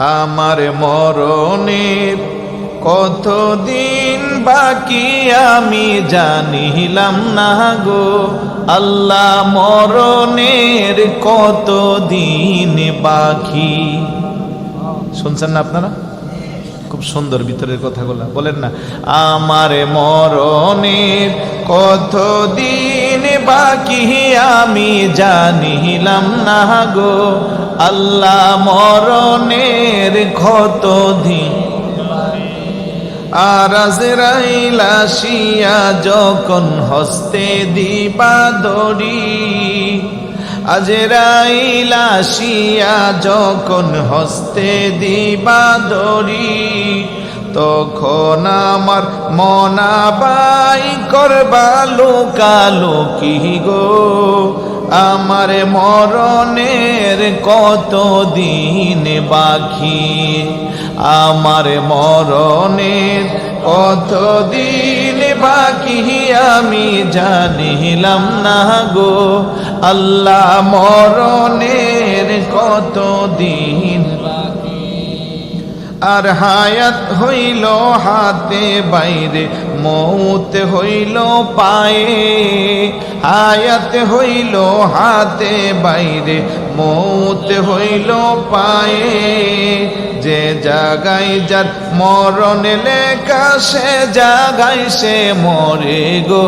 আমার মরণের কতদিন বাকি আমি জানিলাম না গো আল্লাহ, মরণের কতদিন বাকি। শুনছেন না আপনারা? খুব সুন্দর ভিতরের কথাগুলা বলেন না। আমার মরণের কতদিন বাকি আমি জানিলাম না গো আল্লাহ, মরণের কতদিন। আর আজরাইল আসিয়া যখন হস্তে দিবা দড়ি, আজরাইল আসিয়া যখন হস্তে দিবা দড়ি, তখন আমার মনাবাই করবা লোকালোকি গো আমার মরণের কতদিন বাকি। আমার মরণের কতদিন বাকি আমি জানিলাম না গো আল্লাহ, মরণের কতদিন বাকি। আর হায়াত হইল হাতে বাইরে, মৌত হইল পায়ে, হায়াত হইল হাতে বাইরে, মৌত হইল পায়ে। যে জাগায় যার মরণ লেখা সে জাগায় সে মরে গো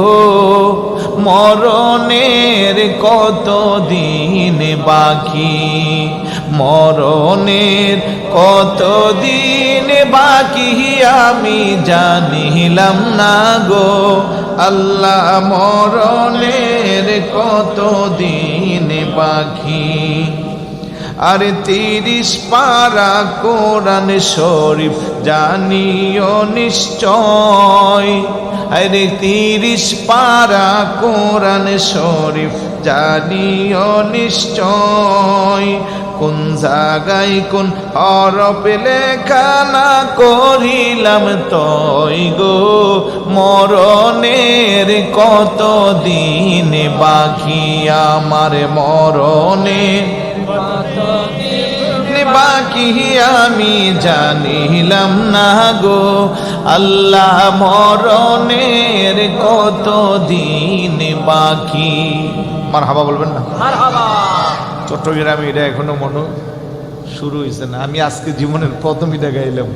মরণের কতদিন বাকি। মরণের কতদিন বাকি আমি জানিলাম না গো আল্লাহ, মরণের কতদিন বাকি। আর 30 পারা কোরআন শরীফ জানিও নিশ্চয়, আরে 30 পারা কোরআন শরীফ জানিও নিশ্চয়। কোন জায়গায় কোন হরফ লেখা না করিলাম তই গো মরণের কতদিন বাকি। আমার মরণের বাকি আমি জানিলাম না গো আল্লাহ, মরণের কতদিন বাকি। মারহাবা বলবেন না? চট্টগ্রামে এটা এখনো মনে শুরু হয়েছে না, আমি আজকে জীবনের প্রথম এটা গাইলাম।